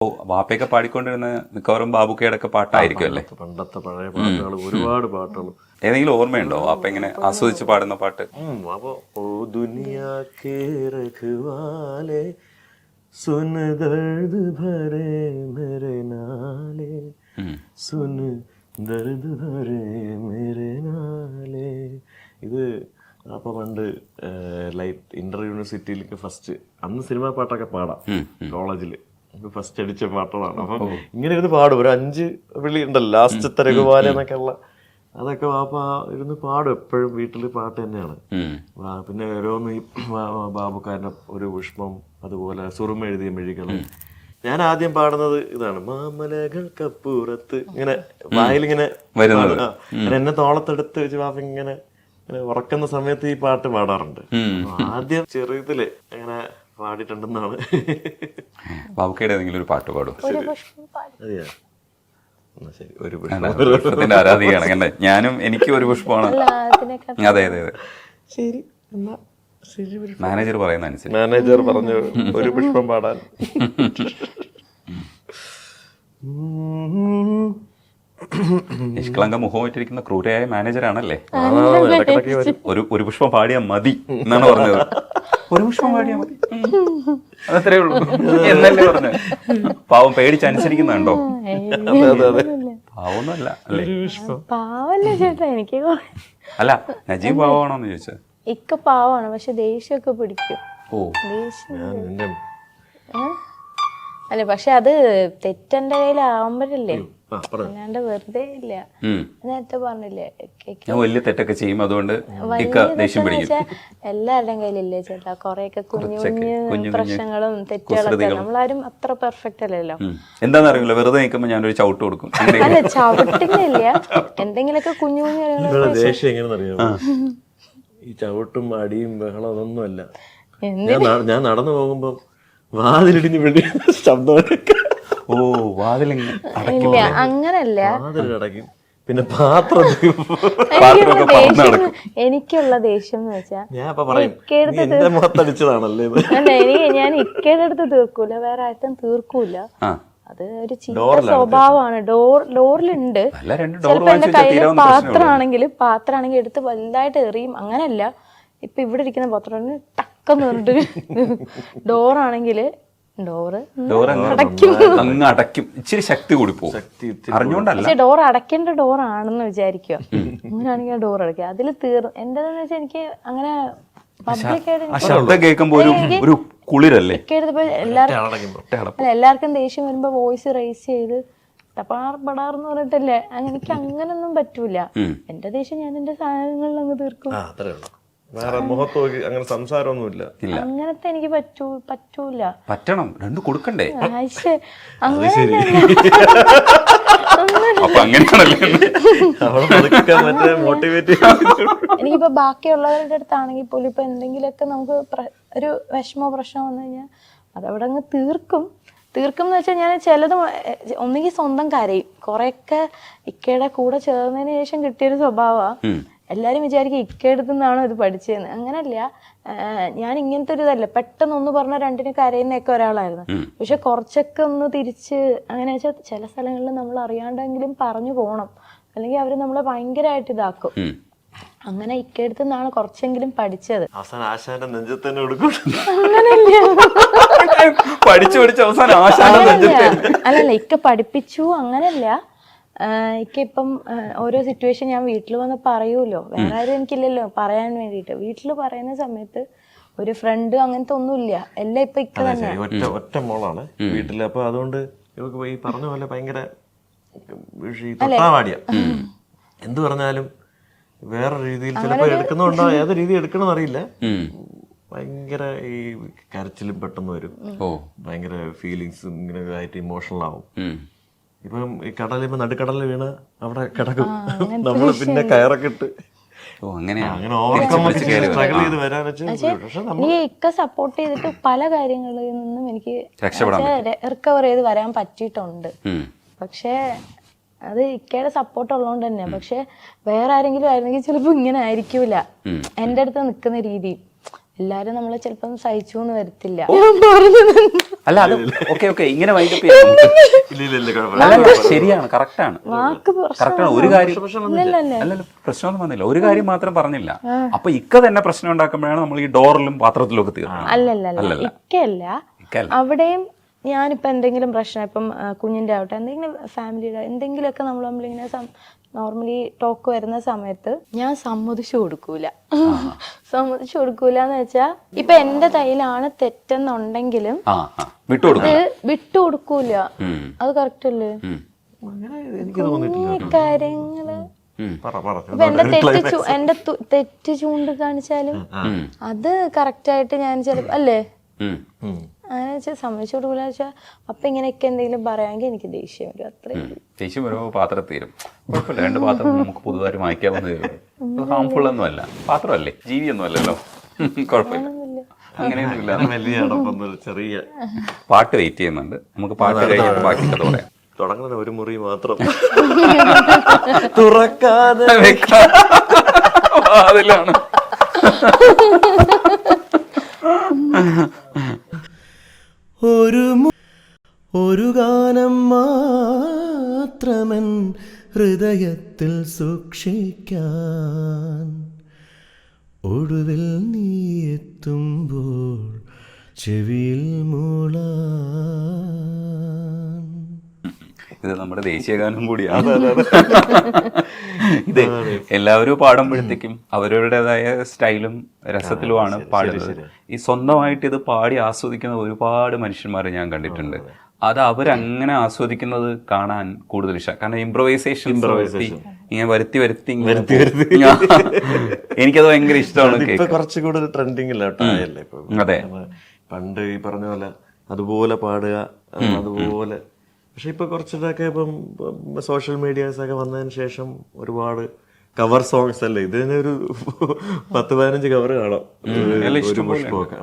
വാപ്പയൊക്കെ പാടിക്കൊണ്ടിരുന്ന മിക്കവാറും ബാബുക്കയുടെ ഒക്കെ പാട്ടായിരിക്കും അല്ലേ? പണ്ടത്തെ പഴയ പാട്ടുകൾ, ഒരുപാട് പാട്ടുകൾ. ഏതെങ്കിലും ഓർമ്മയുണ്ടോ വാപ്പ ഇങ്ങനെ ആസ്വദിച്ച് പാടുന്ന പാട്ട്? അപ്പൊ ഓ ദുനിയാ കേ രഖ്വാലേ സുൻ ദർദ് ഭരേ മേരെ നാലേ സുൻ ദർദ് ഭരേ മേരെ നാലേ. ഇത് അപ്പൊ പണ്ട് ലൈറ്റ് ഇന്റർ യൂണിവേഴ്സിറ്റിയിലേക്ക് ഫസ്റ്റ് അന്ന് സിനിമാ പാട്ടൊക്കെ പാടാം കോളേജിൽ ഫസ്റ്റ് അടിച്ച പാട്ടുകളാണ്. അപ്പൊ ഇങ്ങനെ ഇരുന്ന് പാടും, ഒരു 5 വിളി ഉണ്ടല്ലോ ലാസ്റ്റത്തെ രഘുവാല എന്നൊക്കെ ഉള്ള, അതൊക്കെ വാപ്പ ഇരുന്ന് പാടും. എപ്പോഴും വീട്ടിൽ പാട്ട് തന്നെയാണ്. പിന്നെ ഓരോന്ന് ഈ ബാബുക്കാരൻ്റെ ഒരു പുഷ്പം, അതുപോലെ സുറുമ എഴുതിയ മെഴികൾ. ഞാൻ ആദ്യം പാടുന്നത് ഇതാണ്, മാമലകൾക്കപ്പുറത്ത്, ഇങ്ങനെ വായിലിങ്ങനെ എന്നെ തോളത്തെടുത്ത് വെച്ച് വാപ്പ ഇങ്ങനെ ഉറക്കുന്ന സമയത്ത് ഈ പാട്ട് പാടാറുണ്ട്. ആദ്യം ചെറുതില് അങ്ങനെ പാടിയിട്ടുണ്ടെന്നാണ്. ബാബുക്കയുടെ ഏതെങ്കിലും ഒരു പാട്ട് പാടും? അതെയാ, ശരി. ഒരു പുഷ്പത്തിന്റെ ആരാധികയാണ് അങ്ങനെ. ഞാനും എനിക്ക് ഒരു പുഷ്പമാണ്. അതെ അതെ അതെ, ശരി. എന്നാ മാനേജർ പറയുന്ന അനുസരിച്ച്. മാനേജർ പറഞ്ഞു ഒരു പുഷ്പം പാടാൻ. നിഷ്കളങ്ക മുഖമായിട്ടിരിക്കുന്ന ക്രൂരയായ മാനേജറാണല്ലേ? ഒരു പുഷ്പം പാടിയാ മതി എന്നാണ് പറഞ്ഞത്. ഒരു പുഷ്പം പാടിയാ മതി, അതത്രേ ഉള്ളൂ എന്നല്ലേ പറഞ്ഞു. പാവം പേടിച്ചനുസരിക്കുന്നുണ്ടോ? പാവൊന്നുമല്ല അല്ലേ? അല്ല, നജീബ് പാവമാണോന്ന് ചോദിച്ചത്. ഇക്ക പാവാണ്, പക്ഷെ ദേഷ്യമൊക്കെ പിടിക്കും. അല്ലെ, പക്ഷെ അത് തെറ്റെന്റെ കയ്യിലാവുമ്പോഴല്ലേ, അല്ലാണ്ട് വെറുതെ ഇല്ല. നേരത്തെ പറഞ്ഞില്ലേ ഞാൻ വലിയ തെറ്റൊക്കെ ചെയ്യും, അതുകൊണ്ട് എല്ലാവരുടെയും കയ്യിലില്ലേ ചേട്ടാ കൊറേയൊക്കെ കുഞ്ഞു കുഞ്ഞു പ്രശ്നങ്ങളും തെറ്റുകളൊക്കെ. നമ്മളാരും അത്ര പെർഫെക്റ്റ് അല്ലല്ലോ. എന്താണെന്ന് അറിയില്ല, വെറുതെ നിൽക്കുമ്പോ ഞാനൊരു ചവിട്ട് കൊടുക്കും. അല്ല, ചവിട്ടില്ല, എന്തെങ്കിലുമൊക്കെ കുഞ്ഞു കുഞ്ഞു ദേഷ്യം എങ്ങനെയെന്നറിയാമോ? ഈ ചവിട്ടും അടിയും ബഹളം അതൊന്നുമല്ല. ഞാൻ നടന്നു പോകുമ്പോ വാതിലിടിഞ്ഞ് വേണ്ടി ശബ്ദമൊക്കെ. ഓ, വാതിൽ അങ്ങനല്ല, വാതിലടയ്ക്കും. പിന്നെ പാത്രം എനിക്കുള്ള ദേഷ്യം എന്ന് വെച്ചാ മുഖത്തടിച്ചതാണല്ലേ. ഞാൻ ഇക്കയുടെ അടുത്ത് തീർക്കൂല, വേറെ ആയിട്ടും തീർക്കൂല. അത് ഒരു ചീത്ത സ്വഭാവമാണ്. ഡോറിലുണ്ട്. ചിലപ്പോ എന്റെ കയ്യില് പാത്രമാണെങ്കിൽ എടുത്ത് വലുതായിട്ട് എറിയും. അങ്ങനല്ല, ഇപ്പൊ ഇവിടെ ഇരിക്കുന്ന പാത്രം ടക്കെന്ന് പറഞ്ഞിട്ട് ഡോറാണെങ്കില് അടയ്ക്കും. ഇച്ചിരി ശക്തി കൂടി പോകും, അറിഞ്ഞോണ്ടല്ല. പക്ഷെ ഡോർ അടയ്ക്കേണ്ട ഡോറാണെന്ന് വിചാരിക്കുക. അങ്ങനെയാണെങ്കിൽ ഡോർ അടയ്ക്കുക, അതിൽ തീർന്നു. എന്റേതെന്ന് വെച്ചാൽ എനിക്ക് അങ്ങനെ ശബ്ദം കേൾക്കുമ്പോ ഒരു കുളിരല്ലേ. എല്ലാവർക്കും ദേഷ്യം വരുമ്പോ വോയിസ് റേസ് ചെയ്ത് പടാർന്ന് പറഞ്ഞിട്ടല്ലേ, എനിക്ക് അങ്ങനൊന്നും പറ്റൂല. എന്റെ ദേഷ്യം ഞാൻ എന്റെ സാധനങ്ങളിൽ അങ്ങ് തീർക്കും. വേറെ മുഖത്ത് അങ്ങനെ സംസാരമൊന്നുമില്ല. അങ്ങനത്തെ എനിക്ക് പറ്റൂല. പറ്റണം, രണ്ടു കൊടുക്കണ്ടേ? എനിക്കിപ്പോ ബാക്കിയുള്ളവരുടെ അടുത്താണെങ്കിൽ പോലും ഇപ്പൊ എന്തെങ്കിലുമൊക്കെ നമുക്ക് ഒരു വിഷമോ പ്രശ്നമോ വന്നു കഴിഞ്ഞാൽ അതവിടെ അങ്ങ് തീർക്കും എന്ന് വെച്ചാൽ ഞാൻ ചിലത് ഒന്നുകിൽ സ്വന്തം കരയും. കുറെയൊക്കെ ഇക്കയുടെ കൂടെ ചേർന്നതിന് ശേഷം കിട്ടിയൊരു സ്വഭാവമാണ്. എല്ലാരും വിചാരിക്കും ഇക്കയെടുത്തു നിന്നാണോ ഇത് പഠിച്ചതെന്ന്. അങ്ങനല്ല, ഞാൻ ഇങ്ങനത്തെ ഒരു ഇതല്ല. പെട്ടെന്ന് ഒന്ന് പറഞ്ഞ രണ്ടിന് കരയുന്നൊക്കെ ഒരാളായിരുന്നു. പക്ഷെ കുറച്ചൊക്കെ ഒന്ന് തിരിച്ച് അങ്ങനെ വെച്ചാൽ ചില സ്ഥലങ്ങളിൽ നമ്മൾ അറിയാണ്ടെങ്കിലും പറഞ്ഞു പോകണം, അല്ലെങ്കിൽ അവര് നമ്മളെ ഭയങ്കരമായിട്ട് ഇതാക്കും. അങ്ങനെ ഇക്കയെടുത്തു നിന്നാണ് കുറച്ചെങ്കിലും പഠിച്ചത്. അല്ലല്ല, ഇക്ക പഠിപ്പിച്ചു, അങ്ങനല്ല. ഇപ്പം ഓരോ സിറ്റുവേഷൻ ഞാൻ വീട്ടിൽ വന്ന് പറയൂലോ, വേറെ ആരും എനിക്കില്ലല്ലോ പറയാൻ വേണ്ടിട്ട്. വീട്ടിൽ പറയുന്ന സമയത്ത് ഒരു ഫ്രണ്ട് അങ്ങനത്തെ ഒന്നുമില്ല, എല്ലാം ഇപ്പൊ ഇക്ക തന്നെ. ഒറ്റ മോളാണ് വീട്ടില്. അപ്പൊ അതുകൊണ്ട് ഇവക്ക് ഈ പറഞ്ഞ പോലെ ഭയങ്കര എന്ത് പറഞ്ഞാലും വേറെ രീതിയിൽ ചിലപ്പോ എടുക്കുന്നുണ്ടോ, ഏത് രീതി എടുക്കണമെന്ന് അറിയില്ല. ഭയങ്കര ഈ കരച്ചിലും പെട്ടെന്ന് വരും, ഭയങ്കര ഫീലിങ്സും ഇങ്ങനെ ആയിട്ട് ഇമോഷണൽ ആവും. ഇപ്പം ഈ കടലിൽ ഇപ്പൊ നടുക്കടലിൽ വീണ് അവിടെ കിടക്കും, നമ്മള് പിന്നെ കയറൊക്കെ ഇട്ട് അങ്ങനെ ഇക്ക സപ്പോർട്ട് ചെയ്തിട്ട് പല കാര്യങ്ങളിൽ നിന്നും എനിക്ക് റിക്കവർ ചെയ്ത് വരാൻ പറ്റിയിട്ടുണ്ട്. പക്ഷെ അത് ഇക്കയുടെ സപ്പോർട്ട് ഉള്ളതുകൊണ്ട് തന്നെ. പക്ഷെ വേറെ ആരെങ്കിലും ആയിരുന്നെങ്കിൽ ചിലപ്പോ ഇങ്ങനെ ആയിരിക്കൂല എന്റെ അടുത്ത് നിൽക്കുന്ന രീതി. എല്ലാരും നമ്മളെ ചിലപ്പം സഹിച്ചു എന്ന് വരത്തില്ല. അല്ല അത് ഓക്കെ ഇങ്ങനെ വൈൻഡപ്പ് ചെയ്യാം. ഇല്ല അല്ലല്ല ശരിയാണ്, കറക്റ്റാണ് വാക്ക് കറക്റ്റാണ്. ഒരു കാര്യം ഇല്ലല്ലേ അല്ലല്ല പ്രശ്നമൊന്നും വന്നില്ല, ഒരു കാര്യം മാത്രം പറഞ്ഞില്ല. അപ്പൊ ഇക്ക തന്നെ പ്രശ്നം ഉണ്ടാക്കുമ്പോഴാണ് നമ്മൾ ഈ ഡോറിലും പാത്രത്തിലും ഒക്കെ തീർന്നത്. അല്ലല്ല ഇക്കല്ല. അവിടെയും ഞാനിപ്പോ എന്തെങ്കിലും പ്രശ്നം, ഇപ്പം കുഞ്ഞിന്റെ ആവട്ടെ, എന്തെങ്കിലും ഫാമിലിയുടെ എന്തെങ്കിലുമൊക്കെ നമ്മൾ നമ്മളിങ്ങനെ നോർമലി ടോക്ക് വരുന്ന സമയത്ത് ഞാൻ സമ്മതിച്ചു കൊടുക്കൂല. സമ്മതിച്ചു കൊടുക്കൂല എന്ന് വെച്ചാ ഇപ്പൊ എന്റെ കയ്യിലാണ് തെറ്റെന്നുണ്ടെങ്കിലും വിട്ടുകൊടുക്കൂല. അത് കറക്റ്റ് അല്ലേ? എനിക്ക് തോന്നിയിട്ടില്ല. ഈ കാര്യങ്ങള് ഇപ്പൊ എന്റെ തെറ്റ് ചൂണ്ടിക്കാണിച്ചാലും അത് കറക്റ്റ് ആയിട്ട് ഞാൻ ചിലപ്പോ അല്ലേ അങ്ങനെ വെച്ചാൽ സമ്മതിച്ചു കൊടുക്കൂല വെച്ചാൽ അപ്പൊ ഇങ്ങനെയൊക്കെ എന്തെങ്കിലും പറയാമെങ്കിൽ എനിക്ക് ദേഷ്യം വരും. അത്രയും ദേഷ്യം വരുമ്പോ പാത്രം തീരും. കുഴപ്പമില്ല, 2 പാത്രം നമുക്ക് പുതുതായി വാങ്ങിക്കാവുന്നതേ ഉള്ളൂ. ഹാംഫുൾ ഒന്നും അല്ല, പാത്രമല്ലേ, ജീവിയൊന്നും അല്ലല്ലോ. കുഴപ്പമില്ല, അങ്ങനെയൊന്നുമില്ല. വലിയ ചെറിയ പാട്ട് വെയിറ്റ് ചെയ്യുന്നുണ്ട്, നമുക്ക് പാട്ട് കഴിഞ്ഞിട്ട് ബാക്കി കഥ പറയാം. തുടങ്ങുന്ന ഒരു മുറി മാത്രം തുറക്കാതെ അതിലാണ് ഒരു ഗാനം മാത്രമൻ ഹൃദയത്തിൽ സൂക്ഷിക്കാൻ ഒടുവിൽ നീ എത്തുമ്പോൾ ചെവിയിൽ മൂളാൻ. ഇത് നമ്മുടെ ദേശീയഗാനം കൂടിയാണ്. ഇത് എല്ലാവരും പാടുമ്പോഴത്തേക്കും അവരവരുടേതായ സ്റ്റൈലും രസത്തിലുമാണ് പാടുന്നത്. ഈ സ്വന്തമായിട്ട് ഇത് പാടി ആസ്വദിക്കുന്ന ഒരുപാട് മനുഷ്യന്മാരെ ഞാൻ കണ്ടിട്ടുണ്ട്. അത് അവരങ്ങനെ ആസ്വദിക്കുന്നത് കാണാൻ കൂടുതൽ ഇഷ്ടം. കാരണം ഇംപ്രവൈസേഷൻ ഇങ്ങനെ വരുത്തി എനിക്കത് ഭയങ്കര ഇഷ്ടമാണ്. കുറച്ചുകൂടി ട്രെൻഡിങ്ങിലായില്ലേ? അതെ, പണ്ട് ഈ പറഞ്ഞ പോലെ അതുപോലെ പാടുക, അതുപോലെ. പക്ഷെ ഇപ്പൊ കുറച്ചിട്ടൊക്കെ ഇപ്പം സോഷ്യൽ മീഡിയാസ് ഒക്കെ വന്നതിന് ശേഷം ഒരുപാട് കവർ സോങ്സ് അല്ലേ, ഇതിനൊരു 10-15 കവർ കാണാം. ഒരു പുഷ്പമൊക്കെ